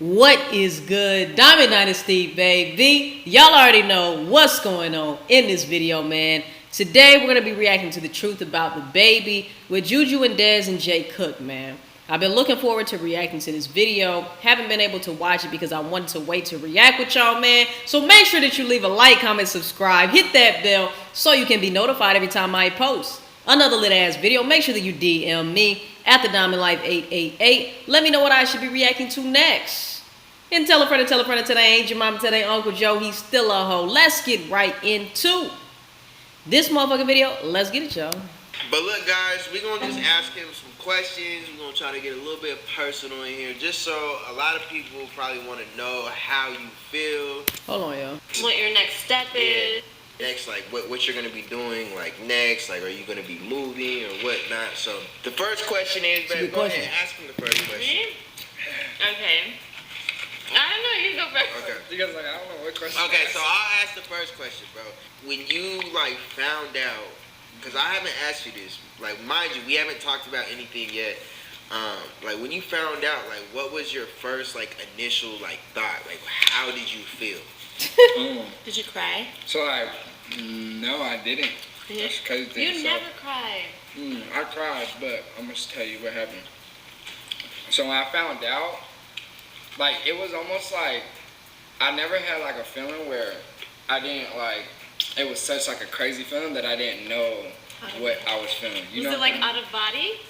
What is good, Diamond Dynasty, baby? Y'all already know what's going on in this video, man. Today, we're going to be reacting to the truth about the baby with Juju and Dez and Jay Cook, man. I've been looking forward to reacting to this video. Haven't been able to watch it because I wanted to wait to react with y'all, man. So make sure that you leave a like, comment, subscribe, hit that bell so you can be notified every time I post another lit-ass video. Make sure that you DM me at TheDiamondLife888. Let me know what I should be reacting to next. And tell a friend, tell they ain't your mama, tell they Uncle Joe, he's still a hoe. Let's get right into this motherfucking video. Let's get it, y'all. But look, guys, we're going to just ask him some questions. We're going to try to get a little bit personal in here, just so a lot of people probably want to know how you feel. Hold on, y'all. What your next step is. Next, like, what you're going to be doing, like, next. Like, are you going to be moving or whatnot? So, the first question is, baby, go ahead, ask him the first question. Okay. I don't know, you go first. Okay. You guys like, I don't know what question. Okay, so I'll ask the first question, bro. When you, like, found out, because I haven't asked you this, like, mind you, we haven't talked about anything yet. Like, when you found out, like, what was your first, like, initial, like, thought? Like, how did you feel? Did you cry? So, like, no, I didn't. That's crazy thing. You never cry. I cried, but I'm going to tell you what happened. So, when I found out, like, it was almost like I never had, like, a feeling where I didn't, like, it was such, like, a crazy feeling that I didn't know what I was feeling. You know was it, like, out of body?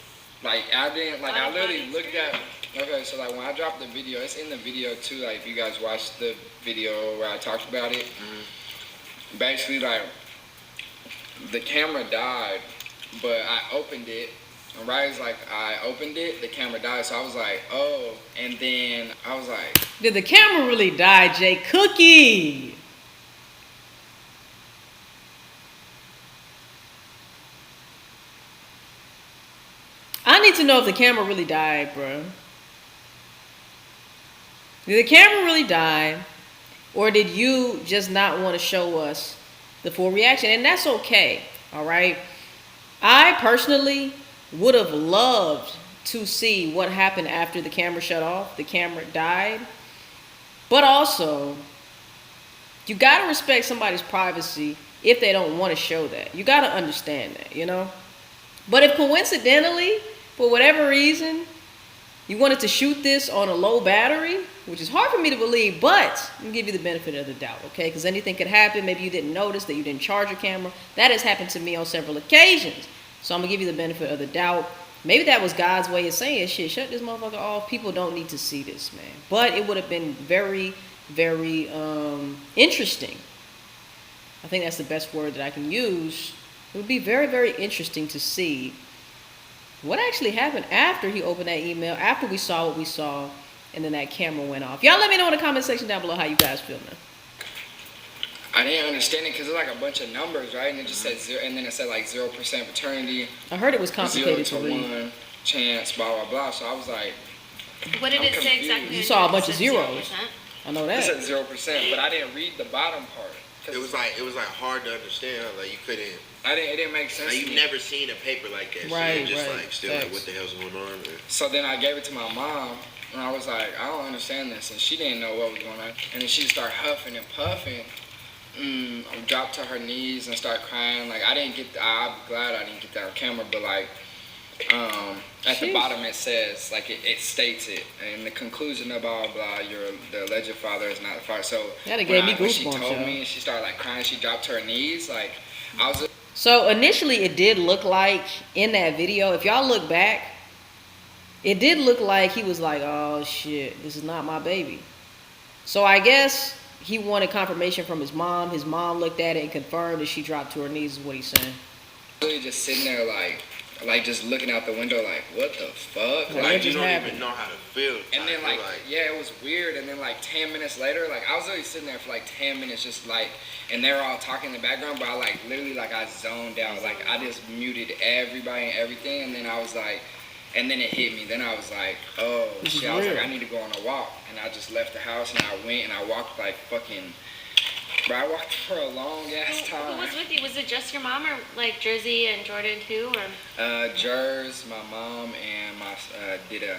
Like, I didn't, like, I literally Out-of-body looked at, okay, so, like, when I dropped the video, it's in the video, too, like, if you guys watched the video where I talked about it, basically, like, the camera died, but I opened it, and right as, like, I opened it, the camera died, so I was like, oh, and then I was like, Did the camera really die, Jay Cookie? I need to know if the camera really died, bro. Did the camera really die? Or did you just not want to show us the full reaction? And that's okay, all right? I personally would have loved to see what happened after the camera shut off, the camera died. But also, you got to respect somebody's privacy if they don't want to show that. You got to understand that, you know? But if coincidentally, for whatever reason, you wanted to shoot this on a low battery, which is hard for me to believe, but I'm going to give you the benefit of the doubt, okay? Because anything could happen. Maybe you didn't notice that you didn't charge your camera. That has happened to me on several occasions. So I'm going to give you the benefit of the doubt. Maybe that was God's way of saying, shit, shut this motherfucker off. People don't need to see this, man. But it would have been very, very interesting. I think that's the best word that I can use. It would be very, very interesting to see what actually happened after he opened that email, after we saw what we saw, and then that camera went off. Y'all let me know in the comment section down below how you guys feel now. I didn't understand it because it's like a bunch of numbers, right? And it just said zero, and then it said like 0% paternity. I heard it was complicated 0 to 1 chance, blah blah blah. So I was like, What did it say exactly? You saw a bunch of It said zeros. 0%? I know it that. said 0%, but I didn't read the bottom part. It was like hard to understand. Like, you couldn't. It didn't make sense. Like, to you've me. never seen a paper like that. Right, So you're just right. like still like, what the hell's going on? So then I gave it to my mom, and I was like, I don't understand this, and she didn't know what was going on. And then she started huffing and puffing. Dropped to her knees and started crying. Like, I'm glad I didn't get that on camera, but like, at the bottom it says, like, it states it, and the conclusion of blah blah, the alleged father is not the father. So That gave me when she goosebumps, told y'all. me, and she started like crying, she dropped to her knees, like, I was. So initially it did look like in that video, if y'all look back, it did look like he was like, oh shit, this is not my baby. So I guess he wanted confirmation from his mom. His mom looked at it and confirmed that she dropped to her knees, is what he's saying. Really just sitting there like just looking out the window like, what the fuck? Well, Like, that you just don't happened. even know how to feel. And then like, yeah, it was weird. And then like 10 minutes later, like I was literally sitting there for like 10 minutes just like, and they were all talking in the background, but I like literally like I zoned out. Like I just muted everybody and everything. And then I was like, and then it hit me. Then I was like, oh shit. I was like, I need to go on a walk. And I just left the house and I went and I walked like fucking But I walked for a long ass Who time. was with you? Was it just your mom or like Jersey and Jordan too? Or Jers, my mom, and my Dida.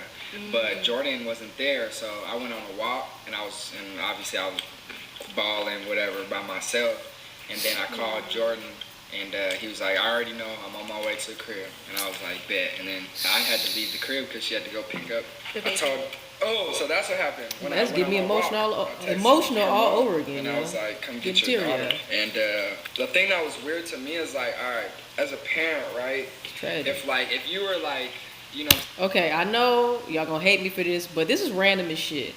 But Jordan wasn't there, so I went on a walk, and obviously I was balling whatever by myself. And then I called Jordan, and he was like, I already know, I'm on my way to the crib. And I was like, bet. And then I had to leave the crib because she had to go pick up. I told, so that's what happened. That's getting me emotional all over again. And I was like, come get your daughter. And the thing that was weird to me is like, all right, as a parent, right? If you were like, you know. Okay, I know y'all gonna hate me for this, but this is random as shit.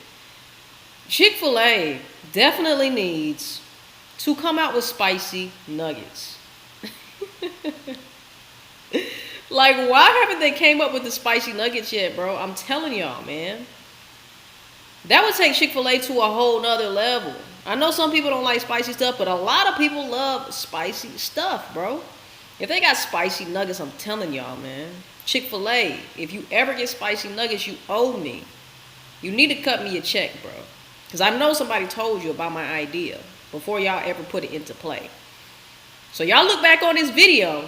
Chick-fil-A definitely needs to come out with spicy nuggets. Like, why haven't they came up with the spicy nuggets yet, bro? I'm telling y'all, man. That would take Chick-fil-A to a whole nother level. I know some people don't like spicy stuff, but a lot of people love spicy stuff, bro. If they got spicy nuggets, I'm telling y'all, man. Chick-fil-A, if you ever get spicy nuggets, you owe me. You need to cut me a check, bro. Because I know somebody told you about my idea before y'all ever put it into play. So y'all look back on this video,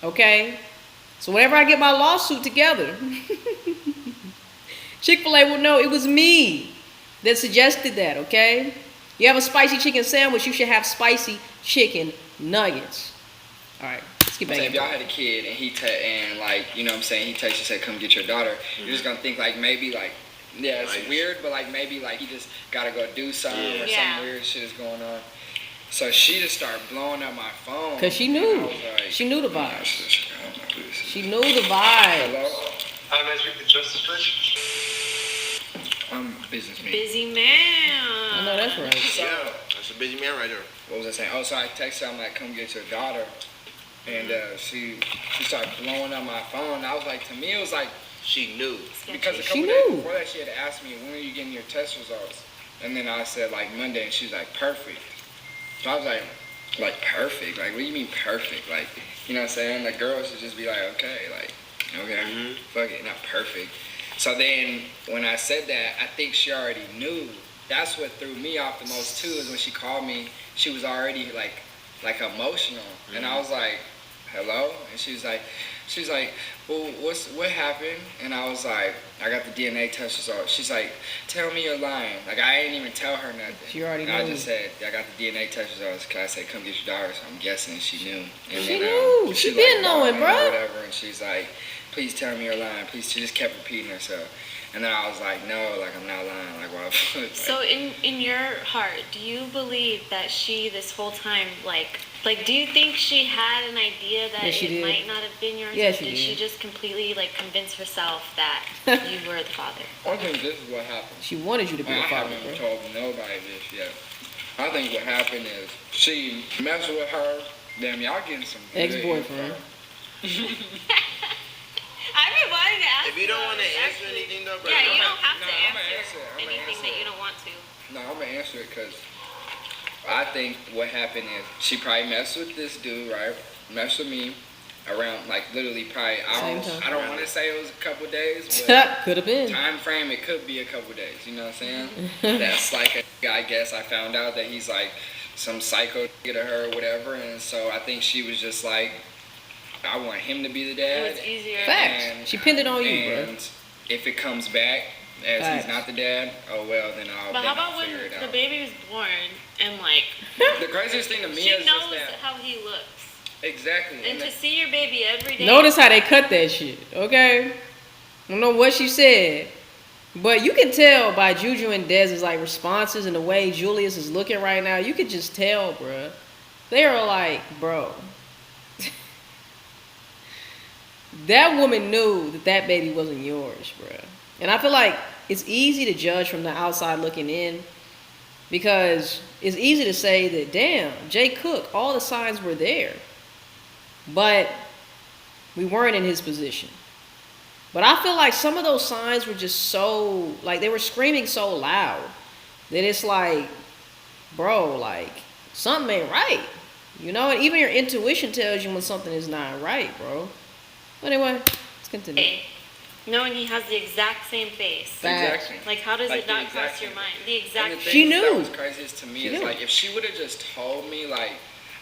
okay? So whenever I get my lawsuit together, Chick-fil-A will know it was me that suggested that, okay? You have a spicy chicken sandwich, you should have spicy chicken nuggets. All right, let's get back If into y'all it. had a kid and he texts you, said, come get your daughter, you're just gonna think like maybe like, yeah, it's weird, but like maybe like he just gotta go do something or some weird shit is going on. So she just started blowing up my phone. Cause she knew. Like, She knew the vibe. She knew the vibe. Hello? Hi, may I speak to Justice, please? I'm a businessman. busy man. I know that's right. Yeah, that's a busy man right there. What was I saying? Oh, so I texted her, I'm like, come get your daughter. And she started blowing up my phone. I was like, to me, it was like, She knew. because a She couple knew. days before that, she had asked me, when are you getting your test results? And then I said, like, Monday. And she was like, perfect. So I was like perfect? Like, what do you mean perfect? Like, you know what I'm saying? Like, girls should just be like, okay, fuck it, not perfect. So then, when I said that, I think she already knew. That's what threw me off the most, too, is when she called me, she was already, like emotional. And I was like, hello? And she was like, well, what happened? And I was like, I got the DNA test results. She's like, tell me you're lying. Like, I didn't even tell her nothing. She already and I knew. just said, I got the DNA test results. I said, come get your daughter. So I'm guessing she knew. And She then, knew. She been knowing, or bro. whatever. And she's like, please tell me you're lying. Please. She just kept repeating herself. And then I was like, no, like, I'm not lying. Like, why? Like, So in your heart, do you believe that she this whole time like do you think she had an idea that Yes, she it did. might not have been yours? Yes, or she did did. she just completely like convince herself that you were the father? I think this is what happened. She wanted you to be I a father, haven't bro. told nobody this yet. I think what happened is she messed with her. Damn, y'all getting some good Ex-boyfriend. info. I've been wanting to ask If you don't though, want to answer actually. anything though, bro. Yeah, you don't have No, to I'ma answer answer it. I'ma anything answer that it. you don't want to. No, I'm gonna answer it because I think what happened is she probably messed with this dude, right? Messed with me around like literally probably hours. Same time. I don't want to say it was a couple days, but Could have been. time frame it could be a couple days. You know what I'm saying? That's like I guess I found out that he's like some psycho to her or whatever, and so I think she was just like, I want him to be the dad. It was easier. Facts. And- She pinned it on you, bro. And if it comes back as Facts. he's not the dad, oh well, then But how about when figure it the out. baby was born and like The craziest thing to me she is knows just that. how he looks, Exactly. and And to see your baby every day. Notice how they cut that shit, okay? I don't know what she said, but you can tell by Juju and Dez's like responses and the way Julius is looking right now. You could just tell, bruh. They are like, bro. That woman knew that that baby wasn't yours, bruh. And I feel like it's easy to judge from the outside looking in because it's easy to say that, damn, Jay Cook, all the signs were there. But we weren't in his position. But I feel like some of those signs were just so, like, they were screaming so loud that it's like, bro, like, something ain't right. You know, and even your intuition tells you when something is not right, bro. But anyway, let's continue. Knowing he has the exact same face. Facts. Exactly. Like, how does Like it the not exact cross your same. mind? The And exact the same. She thing knew. that was craziest to me She is knew. like if she would have just told me, like,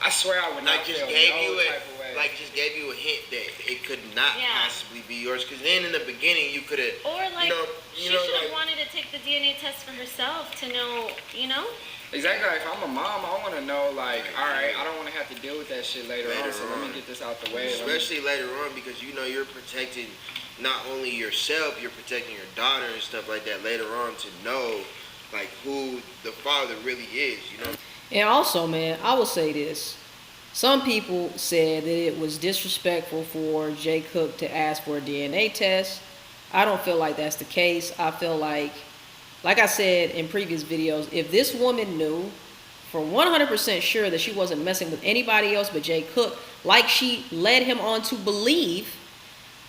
I swear I would Like not just feel gave no you type of way. just gave you a hint that it could not Yeah. possibly be yours. Because then in the beginning you could have, Or like, you she know, should have like, wanted to take the DNA test for herself to know, you know? Exactly. Like, if I'm a mom, I want to know, like, all right, I don't want to have to deal with that shit later on, so let on. me get this out the way. especially later on, because you know you're protecting not only yourself, you're protecting your daughter and stuff like that later on to know like who the father really is, you know. And also, man, I will say this. Some people said that it was disrespectful for Jay Cook to ask for a DNA test. I don't feel like that's the case. I feel like I said in previous videos, if this woman knew for 100% sure that she wasn't messing with anybody else but Jay Cook, like she led him on to believe,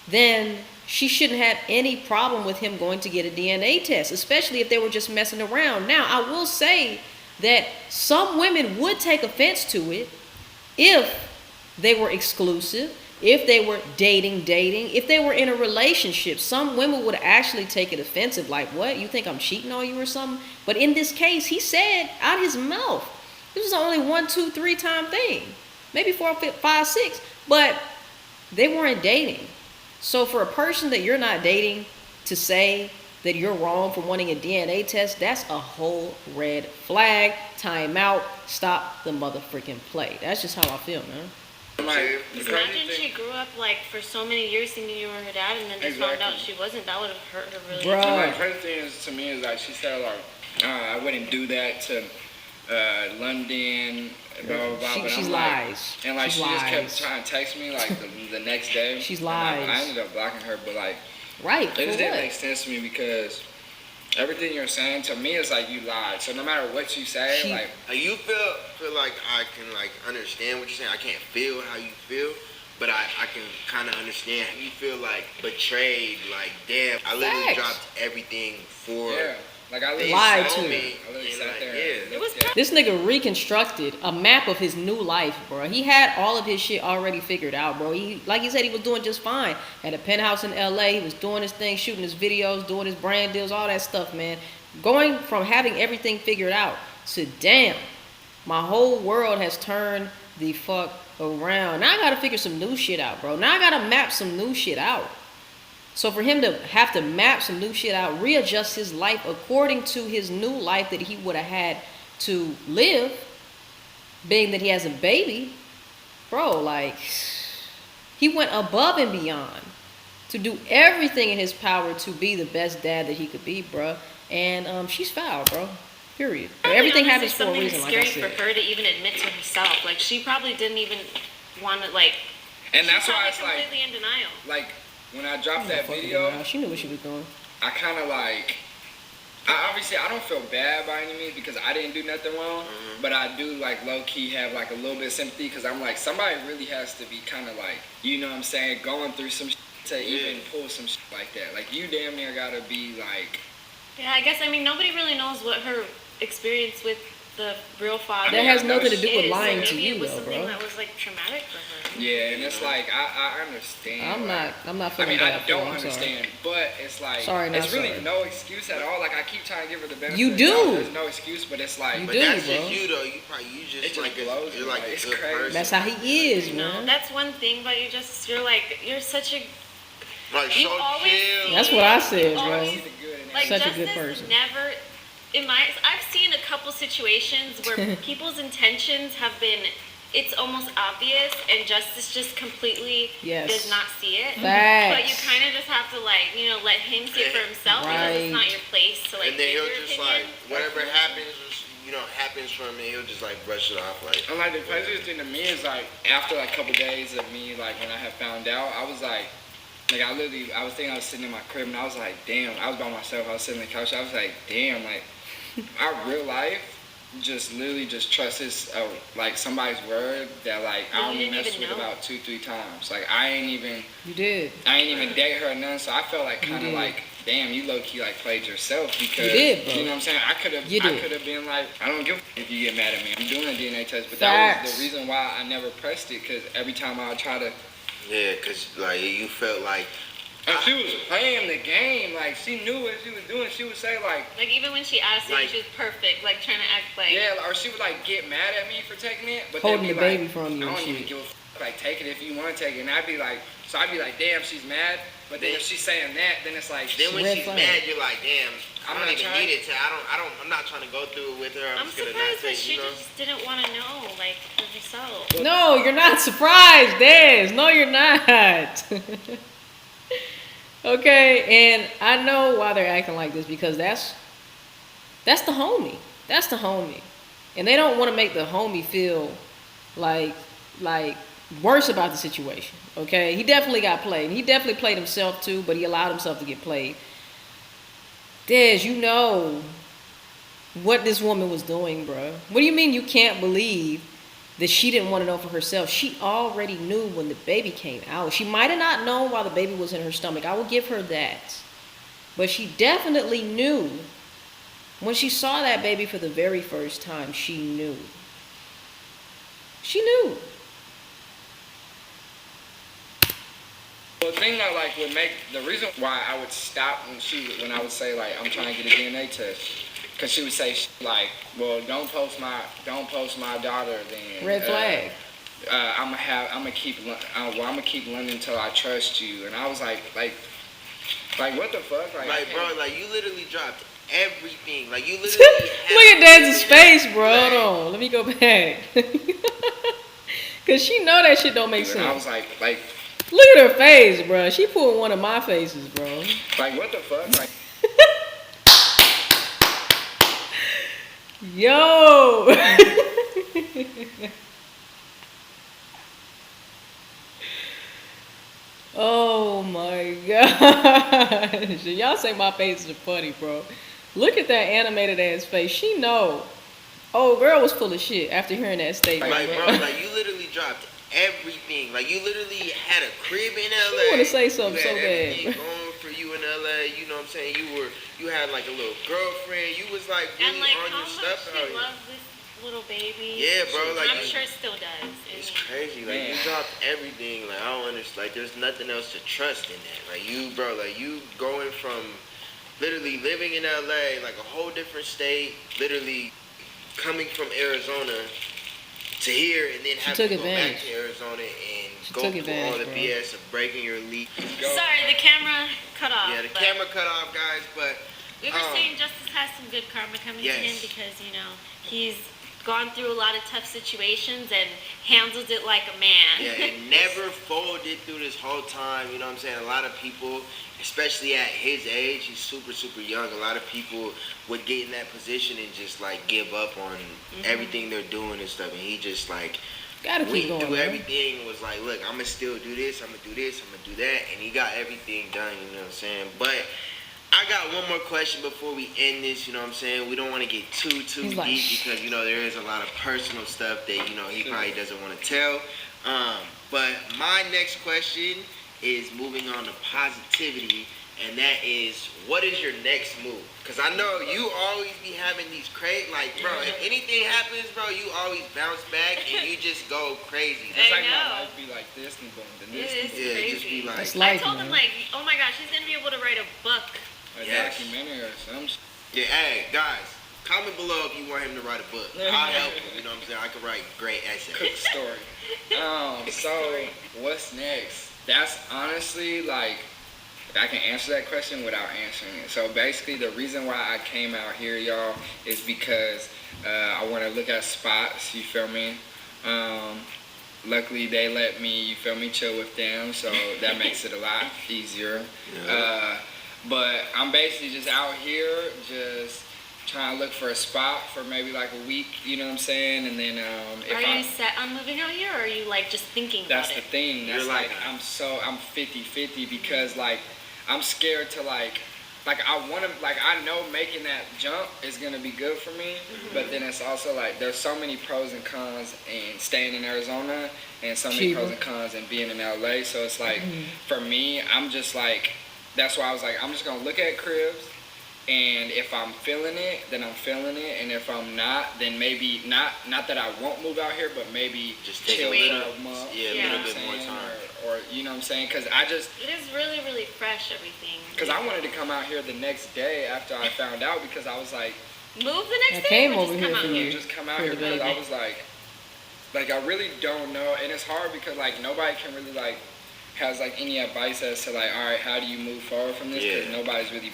then she shouldn't have any problem with him going to get a DNA test, especially if they were just messing around. Now, I will say that some women would take offense to it if they were exclusive, if they were dating, if they were in a relationship. Some women would actually take it offensive, like, what, you think I'm cheating on you or something? But in this case, he said out his mouth, this was only 1, 2, 3 time thing, maybe 4, 5, 6, but they weren't dating. So for a person that you're not dating to say that you're wrong for wanting a DNA test, that's a whole red flag. Time out. Stop the motherfucking play. That's just how I feel, man. Like, the Because crazy imagine thing- she grew up like for so many years thinking you were her dad, and then just found out Exactly. she wasn't. That would have hurt her really. Bruh. And, like, crazy thing is, to me is like she said like I wouldn't do that to London, blah blah blah. But She's I'm lies. like, and like She's she just lies. kept trying to text me like the next day. She's And, like, lies. I ended up blocking her, but like Right. it For just didn't what? make sense to me because everything you're saying to me is like you lied. So no matter what you say, She- like You feel like I can like understand what you're saying. I can't feel how you feel, but I can kind of understand how you feel like betrayed. Like damn, I literally Facts. dropped everything for. yeah, like I literally Lied sat to there. me. I literally And, sat like, there. yeah. and It was looked at This nigga reconstructed a map of his new life, bro. He had all of his shit already figured out, bro. Like he said, he was doing just fine. Had a penthouse in LA. He was doing his thing, shooting his videos, doing his brand deals, all that stuff, man. Going from having everything figured out to damn, my whole world has turned the fuck around. Now I gotta figure some new shit out, bro. Now I gotta map some new shit out. So for him to have to map some new shit out, readjust his life according to his new life that he would have had to live, being that he has a baby, bro, like, he went above and beyond to do everything in his power to be the best dad that he could be, bro. And she's foul, bro. Period. Everything Honestly, happens for a reason, like I scary said. for her to even admit to herself. Like she probably didn't even want to like. And that's she's why probably it's like completely in denial. like when I dropped that Fucking video, denial. She knew what she was doing. I kind of like, obviously I don't feel bad by any means because I didn't do nothing wrong, but I do like low key have like a little bit of sympathy because I'm like somebody really has to be kind of like, you know what I'm saying, going through some shit to even pull some shit like that. Like you damn near gotta be like. Yeah, I guess I mean nobody really knows what her experience with the real father. That has nothing to do with is, so lying to maybe you, it was though, something bro. that was like traumatic for her. Yeah, and it's like I understand. I'm like, not I feeling mean, bad I for don't her. I'm sorry. understand, but it's like Sorry, not it's really sorry. no excuse at all. Like I keep trying to give her the benefit. You of do. the doubt. There's no excuse, but it's like You But do, that's bro. just you though. You It just just like blows you're me, like like, a it's good crazy. person. That's how he is, You know, man. that's one thing, but you're such a Like you so always chill. see- That's what I said, you bro. always- See the good in it. Like Such a justice good person. never. I've seen a couple situations where people's intentions have been. It's almost obvious, and justice just completely Yes. does not see it. Facts. But you kind of just have to let him see it for himself because it's not Right. your place to And then give he'll your just opinion. like whatever happens, happens from it. He'll just like brush it off like. And like the craziest thing to me is like after like a couple days of me like when I had found out, I was like I was thinking I was sitting in my crib and I was like, damn, I was by myself. I was sitting on the couch. I was like, damn, like our real life just literally just trust this like somebody's word that like I You only didn't messed even with know. about 2-3 times. Like I ain't even You did. date her or nothing. So I felt like kind of did. like, damn, you low key like played yourself because did, bro. you know what I'm saying. I could You did. have been like, I don't give a f- if you get mad at me. I'm doing a DNA test, but that was Facts. the reason why I never pressed it because every time I would try to. Yeah, cause like you felt like And she was playing the game, like she knew what she was doing. She would say like even when she asked me, Like- she was perfect, like trying to act like. yeah, or she would like get mad at me for taking it, but Holding then be the baby like, from you I and don't even shit. give a like take it if you want to take it. And I'd be like, so I'd be like, damn, she's mad. But then if she's saying that, then it's like, Then when Red she's flag. mad, you're like, damn, I I'm don't not even trying- need it to. I'm not trying to go through it with her. I'm just gonna not surprised that take, she you know. just didn't want to know, like, for herself. No, you're not surprised, Des. No, you're not. Okay, and I know why they're acting like this because that's the homie. That's the homie. And they don't want to make the homie feel like worse about the situation. Okay? He definitely got played. And he definitely played himself too, but he allowed himself to get played. Des, you know what this woman was doing, bro. What do you mean you can't believe that she didn't want to know for herself? She already knew when the baby came out. She might have not known while the baby was in her stomach. I will give her that. But she definitely knew. When she saw that baby for the very first time, she knew. She knew. the thing that like would make the reason why I would stop when I would say like I'm trying to get a DNA test, because she would say like, well, don't post my daughter then. Red flag. I'm gonna keep learning until I trust you. And I was like what the fuck? Like, bro, like you literally dropped everything. Like you literally. Look at Dad's face, bro. Hold on. Let me go back. Cause she know that shit don't make And I sense. was like Look at her face, bro. She pulled one of my faces, bro. what the fuck? Like Yo. Oh my gosh. Y'all say my faces are funny, bro. Look at that animated ass face. She know. Oh, girl was full of shit after hearing that statement. Like, bro. bro, like you literally dropped everything. Like you literally had a crib in LA. wanna say something You had so bad, everything bro. going for you in LA. You know what I'm saying? You had like a little girlfriend. You was like really And like on how your stuff much out she here. loves this little baby. Yeah, bro, like, I'm sure still does. It's crazy. Like you Man. dropped everything. Like I don't understand. Like there's nothing else to trust in that. Like you, bro. Like you going from literally living in LA, like a whole different state, literally coming from Arizona to here, and then having took to go back advantage. to Arizona and She go took through all advantage, the bro. BS of breaking your lease. Sorry, the camera cut off. Yeah, the but camera cut off, guys. But We were saying Justice has some good karma coming to him Yes. because, he's gone through a lot of tough situations and handled it like a man. yeah, it never folded through this whole time. You know what I'm saying? A lot of people, especially at his age, he's super, super young. A lot of people would get in that position and just like give up on everything they're doing and stuff. And he just like Gotta keep went going, through man. everything and was like, look, I'm gonna still do this. I'm gonna do this. I'm gonna do that. And he got everything done. You know what I'm saying? But I got one more question before we end this. You know what I'm saying? We don't want to get too He's deep like, because there is a lot of personal stuff that he probably doesn't want to tell. But my next question is moving on to positivity, and that is, what is your next move? Because I know you always be having these bro, if anything happens, bro, you always bounce back and you just go crazy. I it's like know. my life be like this and boom, then It this is Yeah, crazy. just be like, That's I life, told him, man. oh my gosh, he's going to be able to write a book. a Yes. documentary or some shit. yeah, hey, guys, comment below if you want him to write a book. I'll help him, you know what I'm saying? I can write great essays. Cook story. So what's next? That's honestly like, I can answer that question without answering it. So basically, the reason why I came out here, y'all, is because I want to look at spots. You feel me? Luckily, they let me, you feel me, chill with them, so that makes it a lot easier. Yeah. But I'm basically just out here, just trying to look for a spot for maybe like a week. You know what I'm saying? And then if Are you set on moving out here, or are you like just thinking that's about the it? thing. That's You're like- I'm 50-50 because like I'm scared to like I want to I know making that jump is gonna be good for me, but then it's also like there's so many pros and cons in staying in Arizona and so many Cheaper. pros and cons in being in LA. So it's like for me, I'm just like that's why I was like I'm just gonna look at cribs. And if I'm feeling it, then I'm feeling it. And if I'm not, then maybe not that I won't move out here, but maybe Just take chill a for little, a month. yeah, a Yeah. little you know bit what more I'm saying? time. or you know what I'm saying? Because I just, It is really, really fresh, everything. because I wanted to come out here the next day after I found out, because I was like, Move the I next day came or over just here come for out you. here? just come out For here, the because I baby. was like I really don't know, and it's hard because like nobody can really like has like any advice as to like, all right, how do you move forward from this? Because Yeah. nobody's really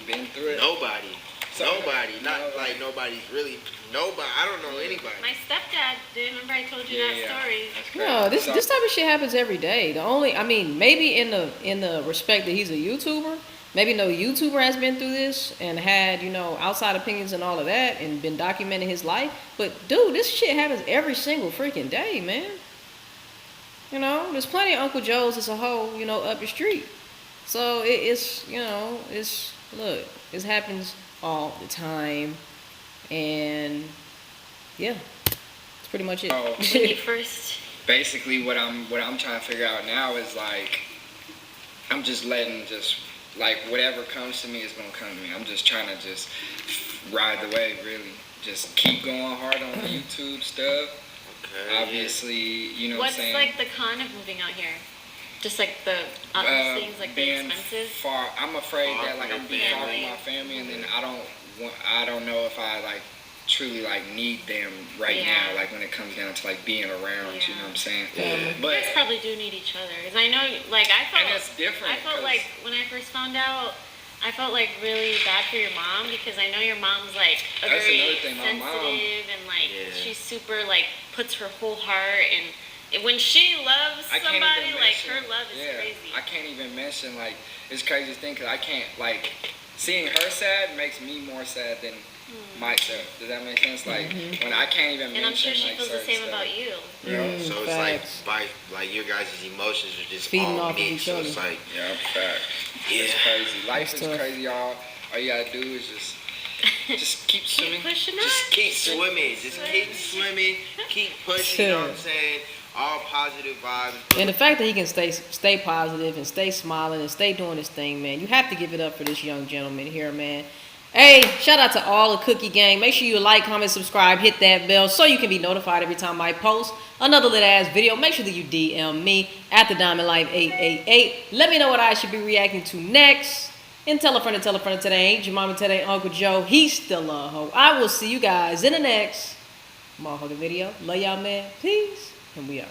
been through it. Nobody. So, Nobody. Not no, like nobody's really. Nobody. I don't know anybody. My stepdad, remember I told you Yeah, that yeah. story? That's crazy. No, this So- this type of shit happens every day. I mean, maybe in the respect that he's a YouTuber, maybe no YouTuber has been through this and had, outside opinions and all of that and been documenting his life. But dude, this shit happens every single freaking day, man. There's plenty of Uncle Joe's as a whole, up the street. So it's it happens all the time, and yeah, that's pretty much it. Oh. When you first... Basically what I'm trying to figure out now is like I'm just letting like whatever comes to me is gonna come to me. I'm just trying to just ride the wave, really. Just keep going hard on the YouTube stuff. Okay. Obviously, you know What's what I'm saying? like the con of moving out here? Just like the obvious things, like the being expenses? far, I'm afraid Far that like from I'm your being far from family. my family, and then I don't know if I like truly like need them right Yeah. now. Like when it comes down to like being around, you know what I'm saying? Yeah. You But guys probably do need each other. Because I know, like, I felt... and it's different. I felt 'cause- like when I first found out, I felt like really bad for your mom because I know your mom's like That's very another thing, my mom- sensitive and like Yeah. she's super like puts her whole heart and when she loves I can't somebody, even like mention- her love is yeah, crazy. I can't even mention like it's crazy to think because I can't like seeing her sad makes me more sad than myself. Does that make sense? Like when I can't even And I'm mention sure she like feels the certain same stuff. about you. Yeah, So it's Facts. like your guys' emotions are just Feeding all off of mixed. each So it's other. like, yeah, fact. yeah. It's crazy. Life That's is tough. crazy, y'all. All you gotta do is just keep swimming. Keep pushing Just on. keep swimming. Just keep swimming. Keep pushing. You know what I'm saying? All positive vibes. And the fact that he can stay positive and stay smiling and stay doing his thing, man, you have to give it up for this young gentleman here, man. Hey, shout out to all the Cookie Gang. Make sure you like, comment, subscribe, hit that bell so you can be notified every time I post another lit ass video. Make sure that you DM me at the Diamond Life 888. Let me know what I should be reacting to next. And tell a friend to tell a friend today. Ain't your mama today, Uncle Joe. He's still a hoe. I will see you guys in the next motherfucking video. Love y'all, man. Peace. And we out.